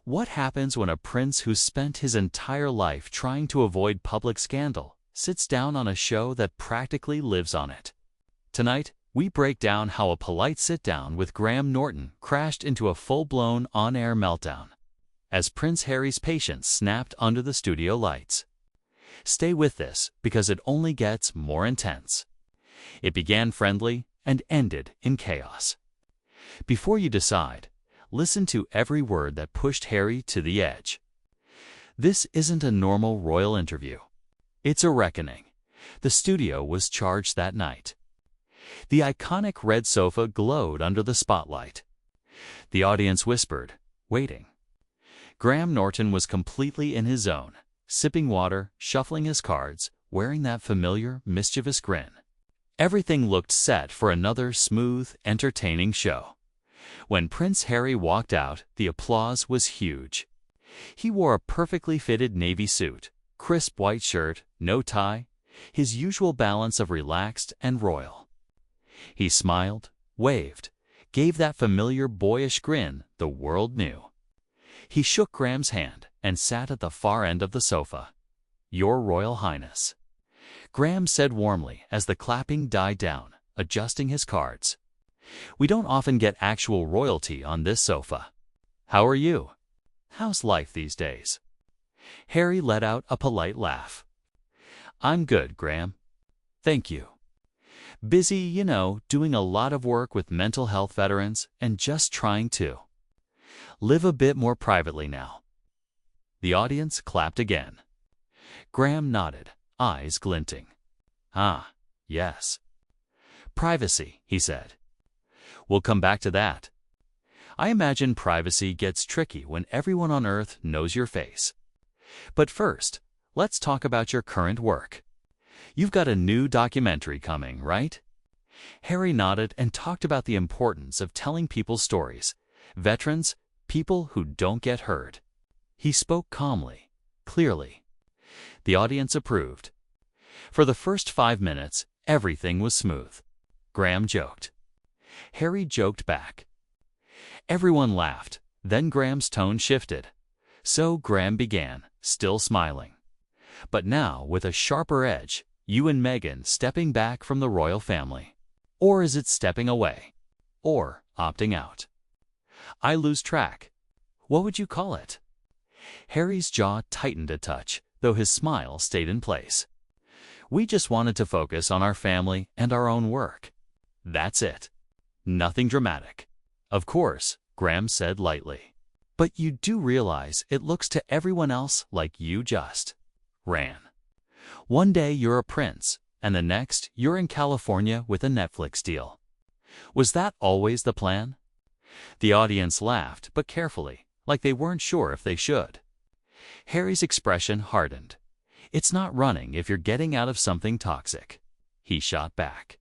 What happens when a prince who spent his entire life trying to avoid public scandal sits down on a show that practically lives on it? Tonight, we break down how a polite sit-down with Graham Norton crashed into a full-blown on-air meltdown as Prince Harry's patience snapped under the studio lights. Stay with this because it only gets more intense. It began friendly and ended in chaos. Before you decide, listen to every word that pushed Harry to the edge. This isn't a normal royal interview. It's a reckoning. The studio was charged that night. The iconic red sofa glowed under the spotlight. The audience whispered, waiting. Graham Norton was completely in his zone, sipping water, shuffling his cards, wearing that familiar, mischievous grin. Everything looked set for another smooth, entertaining show. When Prince Harry walked out, the applause was huge. He wore a perfectly fitted navy suit, crisp white shirt, no tie, his usual balance of relaxed and royal. He smiled, waved, gave that familiar boyish grin the world knew. He shook Graham's hand and sat at the far end of the sofa. "Your Royal Highness," Graham said warmly as the clapping died down, adjusting his cards. "We don't often get actual royalty on this sofa. How are you? How's life these days?" Harry let out a polite laugh. "I'm good, Graham. Thank you. Busy, doing a lot of work with mental health veterans and just trying to live a bit more privately now." The audience clapped again. Graham nodded, eyes glinting. "Ah, yes. Privacy," he said. "We'll come back to that. I imagine privacy gets tricky when everyone on Earth knows your face. But first, let's talk about your current work. You've got a new documentary coming, right?" Harry nodded and talked about the importance of telling people's stories, veterans, people who don't get heard. He spoke calmly, clearly. The audience approved. For the first 5 minutes, everything was smooth. Graham joked. Harry joked back. Everyone laughed. Then Graham's tone shifted. So Graham began, still smiling. But now with a sharper edge, "You and Meghan stepping back from the royal family. Or is it stepping away? Or opting out? I lose track. What would you call it?" Harry's jaw tightened a touch, though his smile stayed in place. "We just wanted to focus on our family and our own work. That's it. Nothing dramatic." "Of course," Graham said lightly. "But you do realize it looks to everyone else like you just ran. One day you're a prince, and the next you're in California with a Netflix deal. Was that always the plan?" The audience laughed, but carefully, like they weren't sure if they should. Harry's expression hardened. "It's not running if you're getting out of something toxic," he shot back.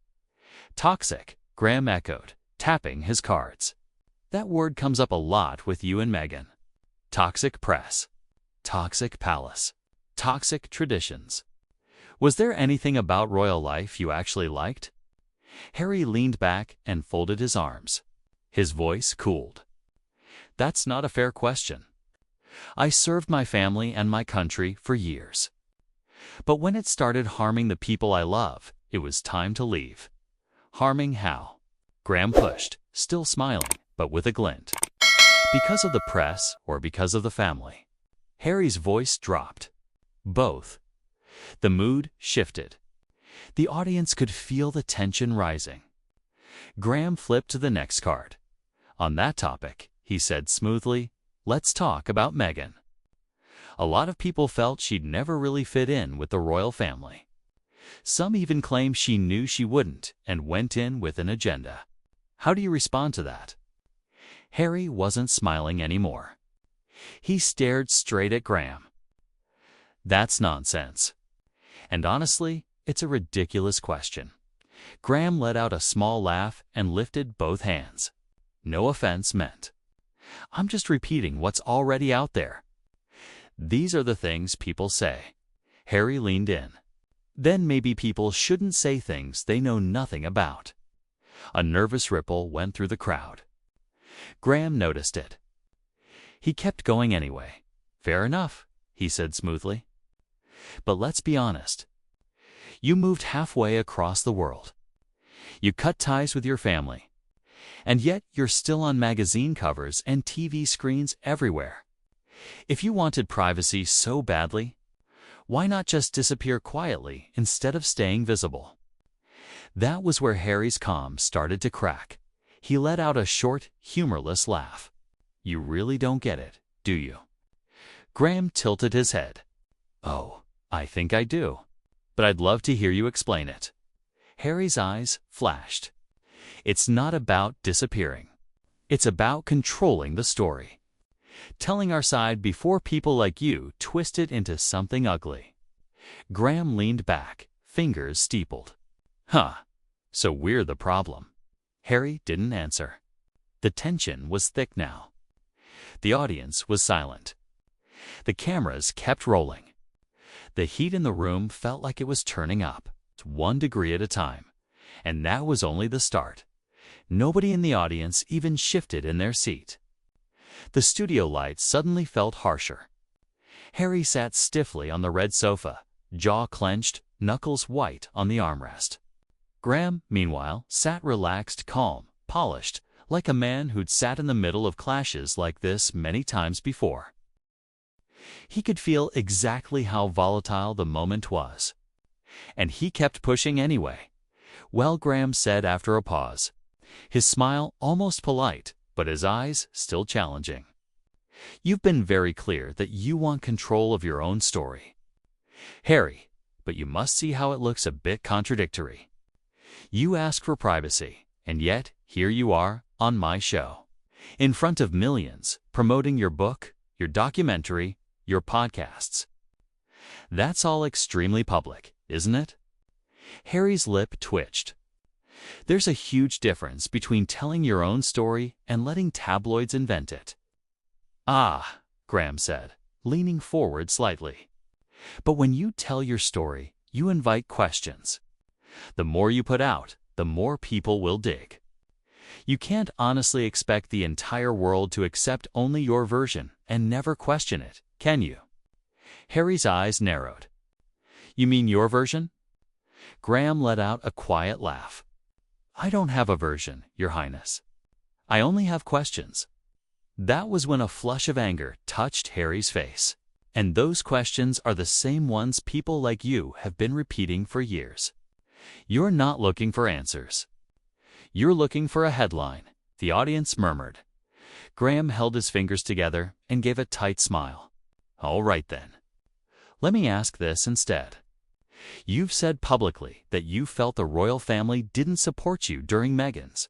"Toxic," Graham echoed, tapping his cards. "That word comes up a lot with you and Meghan. Toxic press. Toxic palace. Toxic traditions. Was there anything about royal life you actually liked?" Harry leaned back and folded his arms. His voice cooled. "That's not a fair question. I served my family and my country for years. But when it started harming the people I love, it was time to leave." "Harming how?" Graham pushed, still smiling, but with a glint. "Because of the press or because of the family?" Harry's voice dropped. "Both." The mood shifted. The audience could feel the tension rising. Graham flipped to the next card. "On that topic," he said smoothly, "let's talk about Meghan. A lot of people felt she'd never really fit in with the royal family. Some even claim she knew she wouldn't and went in with an agenda. How do you respond to that?" Harry wasn't smiling anymore. He stared straight at Graham. "That's nonsense. And honestly, it's a ridiculous question." Graham let out a small laugh and lifted both hands. "No offense meant. I'm just repeating what's already out there. These are the things people say." Harry leaned in. "Then maybe people shouldn't say things they know nothing about." A nervous ripple went through the crowd. Graham noticed it. He kept going anyway. Fair enough, he said smoothly. But let's be honest. You moved halfway across the world. You cut ties with your family. And yet you're still on magazine covers and TV screens everywhere. If you wanted privacy so badly, why not just disappear quietly instead of staying visible? That was where Harry's calm started to crack. He let out a short, humorless laugh. You really don't get it, do you? Graham tilted his head. Oh, I think I do. But I'd love to hear you explain it. Harry's eyes flashed. It's not about disappearing. It's about controlling the story. Telling our side before people like you twist it into something ugly. Graham leaned back, fingers steepled. Huh, so we're the problem. Harry didn't answer. The tension was thick now. The audience was silent. The cameras kept rolling. The heat in the room felt like it was turning up, 1 degree at a time. And that was only the start. Nobody in the audience even shifted in their seat. The studio lights suddenly felt harsher. Harry sat stiffly on the red sofa, jaw clenched, knuckles white on the armrest. Graham, meanwhile, sat relaxed, calm, polished, like a man who'd sat in the middle of clashes like this many times before. He could feel exactly how volatile the moment was. And he kept pushing anyway. Well, Graham said after a pause, his smile almost polite, but his eyes still challenging. You've been very clear that you want control of your own story. Harry, but you must see how it looks a bit contradictory. You ask for privacy, and yet here you are on my show, in front of millions, promoting your book, your documentary, your podcasts. That's all extremely public, isn't it? Harry's lip twitched. There's a huge difference between telling your own story and letting tabloids invent it. Ah, Graham said, leaning forward slightly. But when you tell your story, you invite questions. The more you put out, the more people will dig. You can't honestly expect the entire world to accept only your version and never question it, can you? Harry's eyes narrowed. You mean your version? Graham let out a quiet laugh. I don't have a version, Your Highness. I only have questions. That was when a flush of anger touched Harry's face. And those questions are the same ones people like you have been repeating for years. You're not looking for answers. You're looking for a headline, the audience murmured. Graham held his fingers together and gave a tight smile. All right then. Let me ask this instead. You've said publicly that you felt the royal family didn't support you during Meghan's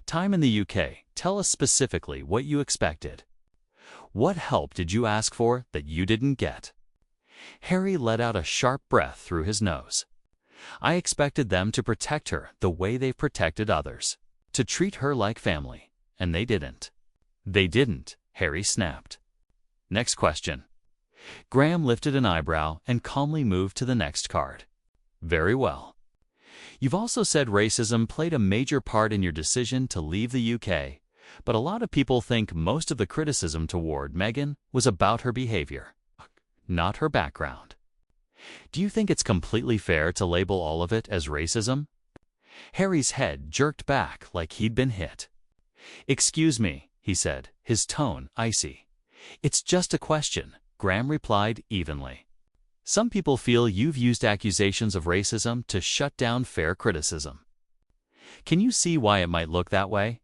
time in the UK. Tell us specifically what you expected. What help did you ask for that you didn't get? Harry let out a sharp breath through his nose. I expected them to protect her the way they've protected others, to treat her like family, and they didn't. They didn't, Harry snapped. Next question. Graham lifted an eyebrow and calmly moved to the next card. Very well. You've also said racism played a major part in your decision to leave the UK, but a lot of people think most of the criticism toward Meghan was about her behavior, not her background. Do you think it's completely fair to label all of it as racism? Harry's head jerked back like he'd been hit. Excuse me, he said, his tone icy. It's just a question, Graham replied evenly. Some people feel you've used accusations of racism to shut down fair criticism. Can you see why it might look that way?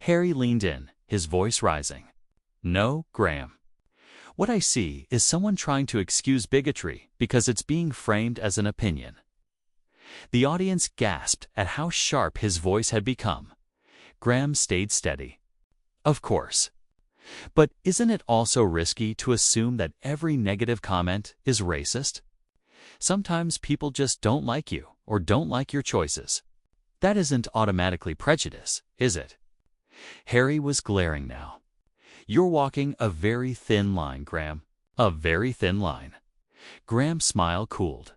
Harry leaned in, his voice rising. No, Graham. What I see is someone trying to excuse bigotry because it's being framed as an opinion. The audience gasped at how sharp his voice had become. Graham stayed steady. Of course. But isn't it also risky to assume that every negative comment is racist? Sometimes people just don't like you or don't like your choices. That isn't automatically prejudice, is it? Harry was glaring now. You're walking a very thin line, Graham. A very thin line. Graham's smile cooled.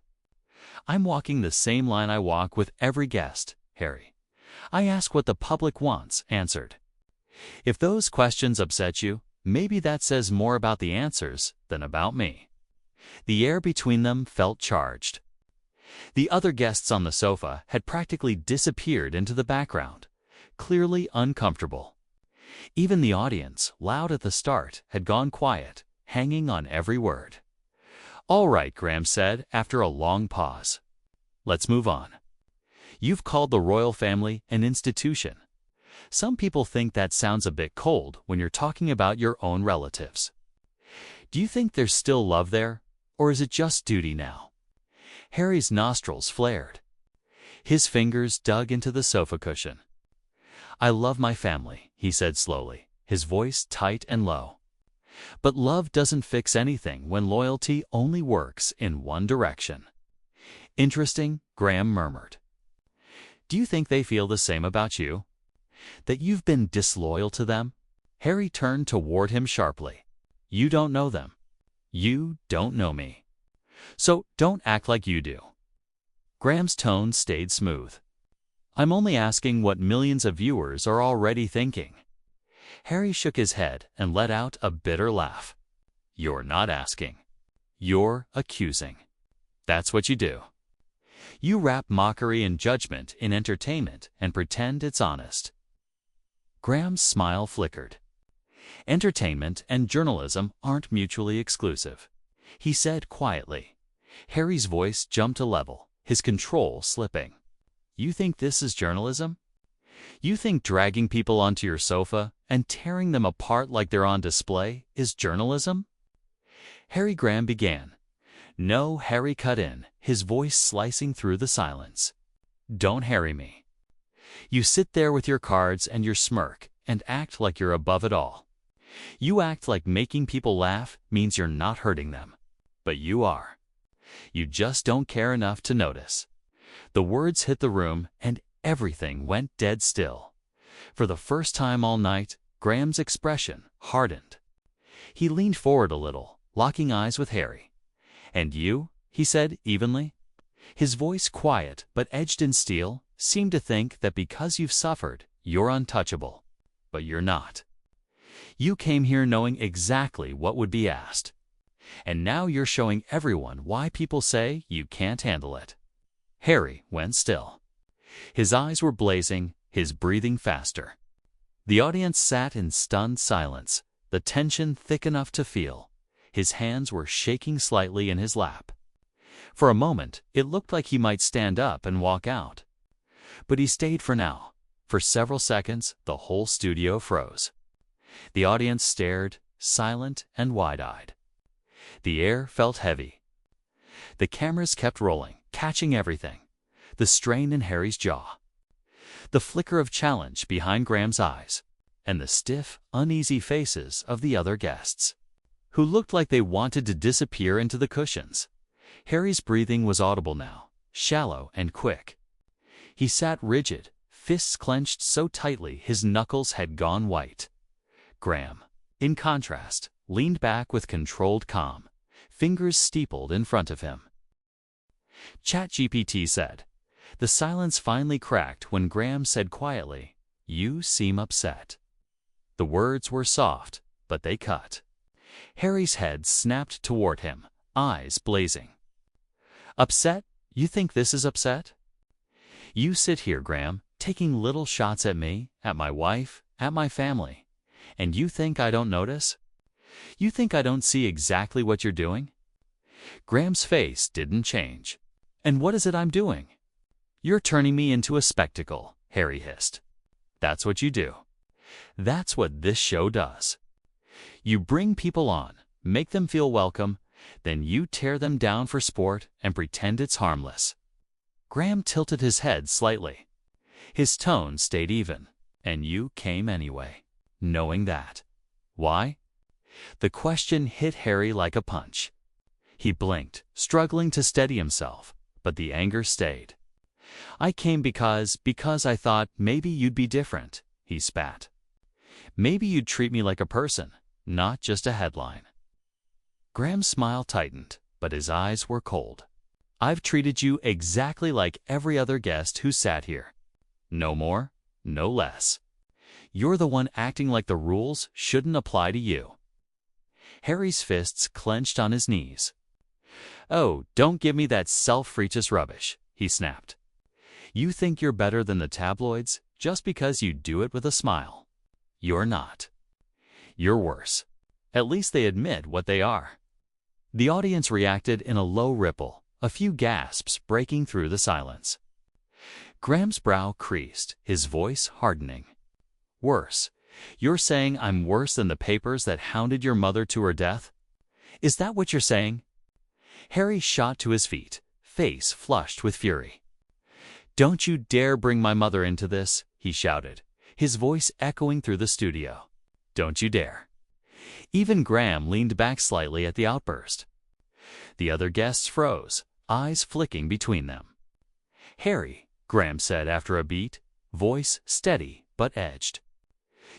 I'm walking the same line I walk with every guest, Harry. I ask what the public wants answered. If those questions upset you, Maybe that says more about the answers than about me." The air between them felt charged. The other guests on the sofa had practically disappeared into the background, clearly uncomfortable. Even the audience, loud at the start, had gone quiet, hanging on every word. "All right," Graham said after a long pause. "Let's move on. You've called the royal family an institution. Some people think that sounds a bit cold when you're talking about your own relatives. Do you think there's still love there, or is it just duty now?" Harry's nostrils flared. His fingers dug into the sofa cushion. "I love my family," he said slowly, his voice tight and low. "But love doesn't fix anything when loyalty only works in one direction." "Interesting," Graham murmured. "Do you think they feel the same about you? That you've been disloyal to them?" Harry turned toward him sharply. "You don't know them. You don't know me. So don't act like you do." Graham's tone stayed smooth. "I'm only asking what millions of viewers are already thinking." Harry shook his head and let out a bitter laugh. "You're not asking. You're accusing. That's what you do. You wrap mockery and judgment in entertainment and pretend it's honest." Graham's smile flickered. "Entertainment and journalism aren't mutually exclusive," he said quietly. Harry's voice jumped a level, his control slipping. "You think this is journalism? You think dragging people onto your sofa and tearing them apart like they're on display is journalism?" Harry Graham began. "No," Harry cut in, his voice slicing through the silence. "Don't harry me. You sit there with your cards and your smirk and act like you're above it all. You act like making people laugh means you're not hurting them. But you are. You just don't care enough to notice." The words hit the room and everything went dead still. For the first time all night, Graham's expression hardened. He leaned forward a little, locking eyes with Harry. "And you?" he said evenly. His voice, quiet but edged in steel, seemed to think that because you've suffered, you're untouchable. But you're not. You came here knowing exactly what would be asked. And now you're showing everyone why people say you can't handle it." Harry went still. His eyes were blazing, his breathing faster. The audience sat in stunned silence, the tension thick enough to feel. His hands were shaking slightly in his lap. For a moment, it looked like he might stand up and walk out. But he stayed for now. For several seconds, the whole studio froze. The audience stared, silent and wide-eyed. The air felt heavy. The cameras kept rolling, catching everything. The strain in Harry's jaw, the flicker of challenge behind Graham's eyes, and the stiff, uneasy faces of the other guests, who looked like they wanted to disappear into the cushions. Harry's breathing was audible now, shallow and quick. He sat rigid, fists clenched so tightly his knuckles had gone white. Graham, in contrast, leaned back with controlled calm, fingers steepled in front of him. ChatGPT said. The silence finally cracked when Graham said quietly, "You seem upset." The words were soft, but they cut. Harry's head snapped toward him, eyes blazing. "Upset? You think this is upset? You sit here, Graham, taking little shots at me, at my wife, at my family, and you think I don't notice? You think I don't see exactly what you're doing?" Graham's face didn't change. "And what is it I'm doing?" "You're turning me into a spectacle," Harry hissed. "That's what you do. That's what this show does. You bring people on, make them feel welcome, then you tear them down for sport and pretend it's harmless." Graham tilted his head slightly. His tone stayed even. "And you came anyway, knowing that. Why?" The question hit Harry like a punch. He blinked, struggling to steady himself, but the anger stayed. "I came because I thought maybe you'd be different," he spat. "Maybe you'd treat me like a person, not just a headline." Graham's smile tightened, but his eyes were cold. "I've treated you exactly like every other guest who sat here. No more, no less. You're the one acting like the rules shouldn't apply to you. Harry's fists clenched on his knees. Oh, don't give me that self-righteous rubbish, he snapped. You think you're better than the tabloids just because you do it with a smile. You're not. You're worse. At least they admit what they are. The audience reacted in a low ripple, a few gasps breaking through the silence. Graham's brow creased, his voice hardening. Worse. You're saying I'm worse than the papers that hounded your mother to her death? Is that what you're saying? Harry shot to his feet, face flushed with fury. Don't you dare bring my mother into this, he shouted, his voice echoing through the studio. Don't you dare. Even Graham leaned back slightly at the outburst. The other guests froze, eyes flicking between them. Harry, Graham said after a beat, voice steady but edged.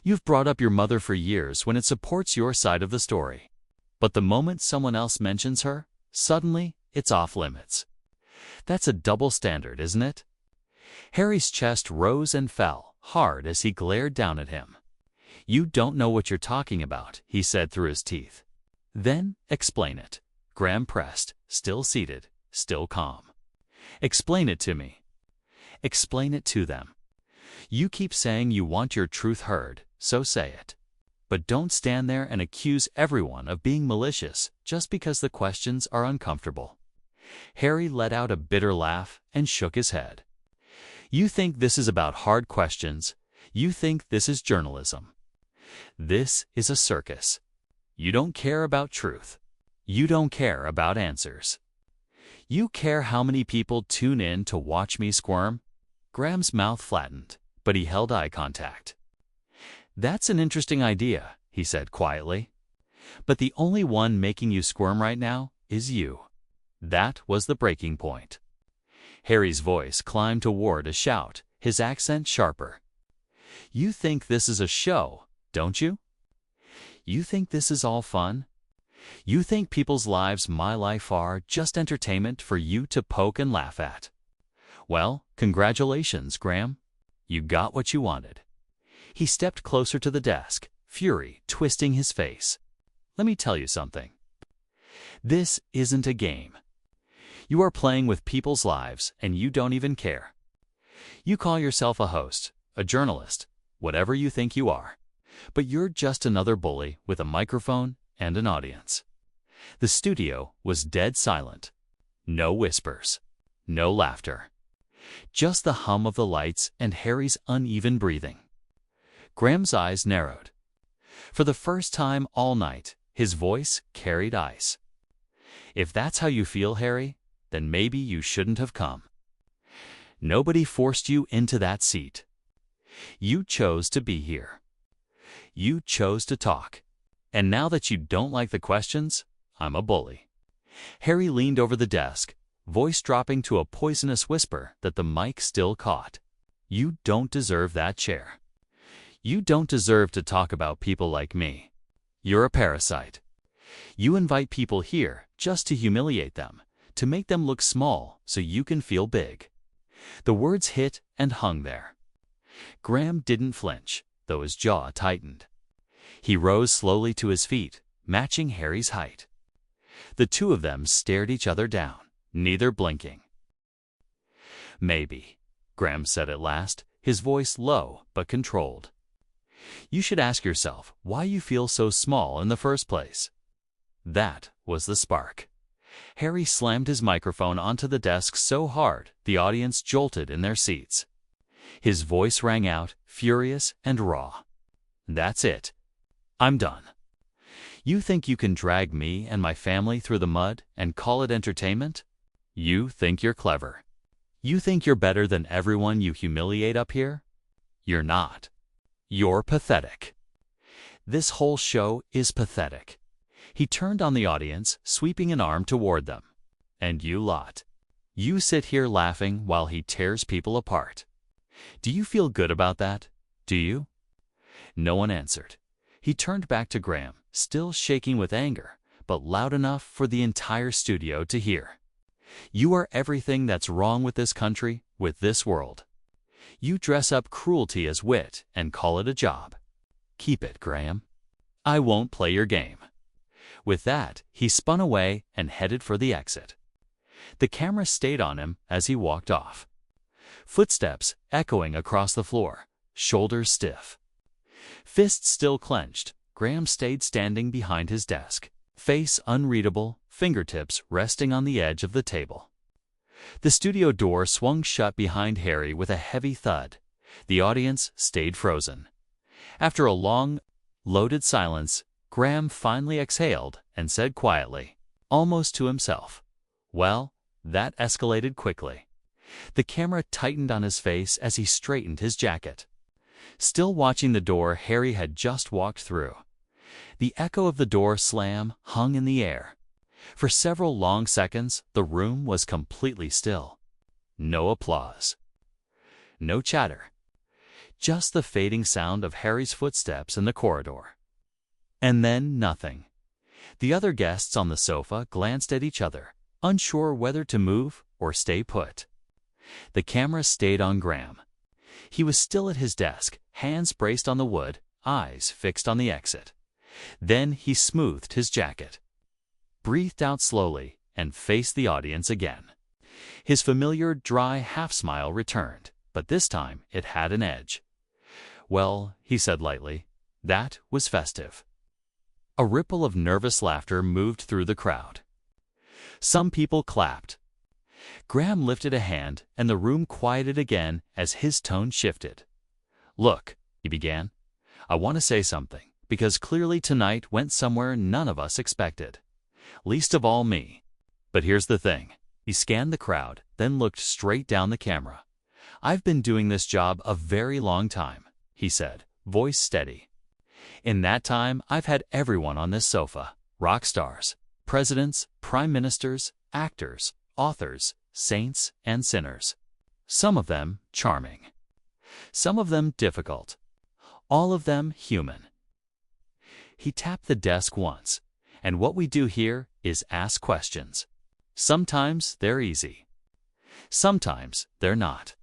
You've brought up your mother for years when it supports your side of the story. But the moment someone else mentions her, suddenly it's off limits. That's a double standard, isn't it? Harry's chest rose and fell, hard as he glared down at him. You don't know what you're talking about, he said through his teeth. Then explain it. Graham pressed, still seated, still calm. Explain it to me. Explain it to them. You keep saying you want your truth heard, so say it. But don't stand there and accuse everyone of being malicious just because the questions are uncomfortable. Harry let out a bitter laugh and shook his head. You think this is about hard questions. You think this is journalism. This is a circus. You don't care about truth. You don't care about answers. You care how many people tune in to watch me squirm? Graham's mouth flattened, but he held eye contact. That's an interesting idea, he said quietly. But the only one making you squirm right now is you. That was the breaking point. Harry's voice climbed toward a shout, his accent sharper. You think this is a show, don't you? You think this is all fun? You think people's lives, my life, are just entertainment for you to poke and laugh at? Well, congratulations, Graham. You got what you wanted. He stepped closer to the desk, fury twisting his face. Let me tell you something. This isn't a game. You are playing with people's lives, and you don't even care. You call yourself a host, a journalist, whatever you think you are. But you're just another bully with a microphone and an audience. The studio was dead silent. No whispers. No laughter. Just the hum of the lights and Harry's uneven breathing. Graham's eyes narrowed. For the first time all night, his voice carried ice. If that's how you feel, Harry, then maybe you shouldn't have come. Nobody forced you into that seat. You chose to be here. You chose to talk. And now that you don't like the questions, I'm a bully. Harry leaned over the desk, voice dropping to a poisonous whisper that the mic still caught. You don't deserve that chair. You don't deserve to talk about people like me. You're a parasite. You invite people here just to humiliate them, to make them look small so you can feel big. The words hit and hung there. Graham didn't flinch, though his jaw tightened. He rose slowly to his feet, matching Harry's height. The two of them stared each other down, neither blinking. Maybe, Graham said at last, his voice low but controlled. You should ask yourself why you feel so small in the first place. That was the spark. Harry slammed his microphone onto the desk so hard the audience jolted in their seats. His voice rang out, furious and raw. That's it. I'm done. You think you can drag me and my family through the mud and call it entertainment? You think you're clever. You think you're better than everyone you humiliate up here? You're not. You're pathetic. This whole show is pathetic. He turned on the audience, sweeping an arm toward them. And you lot. You sit here laughing while he tears people apart. Do you feel good about that? Do you? No one answered. He turned back to Graham, still shaking with anger, but loud enough for the entire studio to hear. You are everything that's wrong with this country, with this world. You dress up cruelty as wit and call it a job. Keep it, Graham. I won't play your game." With that, he spun away and headed for the exit. The camera stayed on him as he walked off. Footsteps echoing across the floor, shoulders stiff. Fists still clenched, Graham stayed standing behind his desk, face unreadable, fingertips resting on the edge of the table. The studio door swung shut behind Harry with a heavy thud. The audience stayed frozen. After a long, loaded silence, Graham finally exhaled and said quietly, almost to himself, "Well, that escalated quickly." The camera tightened on his face as he straightened his jacket. Still watching the door Harry had just walked through. The echo of the door slam hung in the air. For several long seconds, the room was completely still. No applause. No chatter. Just the fading sound of Harry's footsteps in the corridor. And then nothing. The other guests on the sofa glanced at each other, unsure whether to move or stay put. The camera stayed on Graham. He was still at his desk, hands braced on the wood, eyes fixed on the exit. Then he smoothed his jacket, breathed out slowly, and faced the audience again. His familiar, dry half-smile returned, but this time it had an edge. "Well," he said lightly, "that was festive." A ripple of nervous laughter moved through the crowd. Some people clapped. Graham lifted a hand, and the room quieted again as his tone shifted. "Look," he began, "I want to say something, because clearly tonight went somewhere none of us expected. Least of all me. But here's the thing." He scanned the crowd, then looked straight down the camera. "I've been doing this job a very long time," he said, voice steady. "In that time, I've had everyone on this sofa, rock stars, presidents, prime ministers, actors, authors, saints, and sinners. Some of them charming. Some of them difficult. All of them human." He tapped the desk once, and what we do here is ask questions. Sometimes they're easy. Sometimes they're not.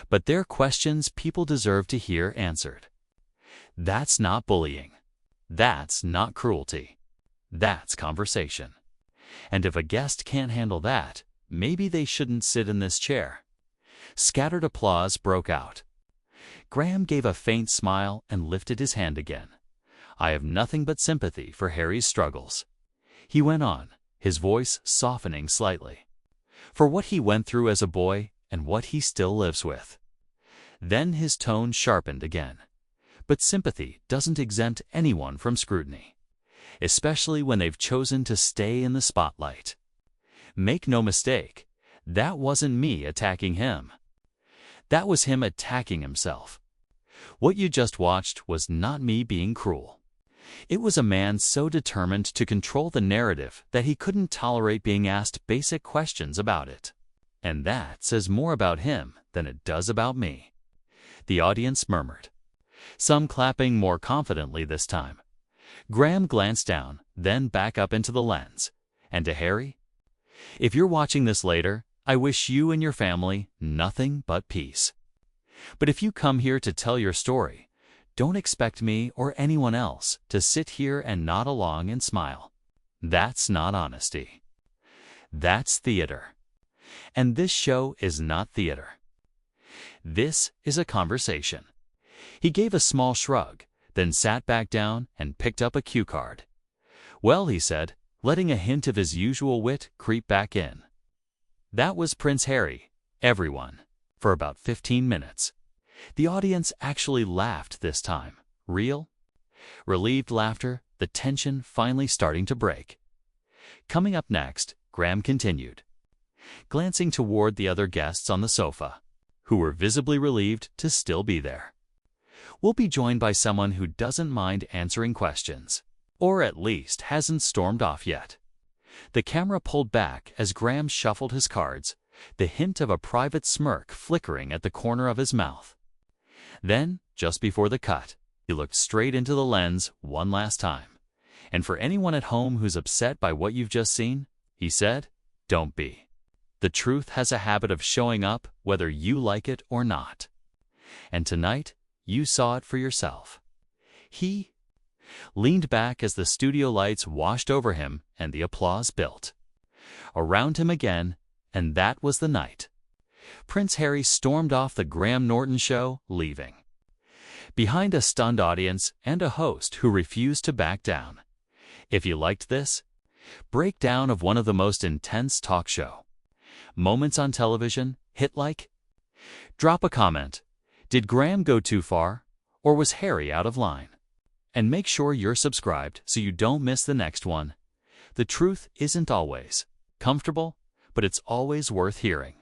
But they're questions people deserve to hear answered. That's not bullying. That's not cruelty. That's conversation. And if a guest can't handle that, maybe they shouldn't sit in this chair. Scattered applause broke out. Graham gave a faint smile and lifted his hand again. "I have nothing but sympathy for Harry's struggles," he went on, his voice softening slightly, "for what he went through as a boy and what he still lives with." Then his tone sharpened again. "But sympathy doesn't exempt anyone from scrutiny, especially when they've chosen to stay in the spotlight. Make no mistake, that wasn't me attacking him. That was him attacking himself. What you just watched was not me being cruel. It was a man so determined to control the narrative that he couldn't tolerate being asked basic questions about it. And that says more about him than it does about me." The audience murmured, some clapping more confidently this time. Graham glanced down, then back up into the lens. And to Harry, "If you're watching this later, I wish you and your family nothing but peace. But if you come here to tell your story, don't expect me or anyone else to sit here and nod along and smile. That's not honesty. That's theater. And this show is not theater. This is a conversation." He gave a small shrug, then sat back down and picked up a cue card. "Well," he said, letting a hint of his usual wit creep back in, "that was Prince Harry, everyone, for about 15 minutes. The audience actually laughed this time. Real, relieved laughter, the tension finally starting to break. Coming up next, Graham continued, glancing toward the other guests on the sofa, who were visibly relieved to still be there. We'll be joined by someone who doesn't mind answering questions, or at least hasn't stormed off yet. The camera pulled back as Graham shuffled his cards, the hint of a private smirk flickering at the corner of his mouth. Then, just before the cut, he looked straight into the lens one last time. And for anyone at home who's upset by what you've just seen, he said, don't be. The truth has a habit of showing up whether you like it or not. And tonight, you saw it for yourself. He leaned back as the studio lights washed over him and the applause built around him again, and that was the night. Prince Harry stormed off the Graham Norton show, leaving behind a stunned audience and a host who refused to back down. If you liked this breakdown of one of the most intense talk show moments on television, hit like, drop a comment. Did Graham go too far, or was Harry out of line? And make sure you're subscribed so you don't miss the next one. The truth isn't always comfortable, but it's always worth hearing.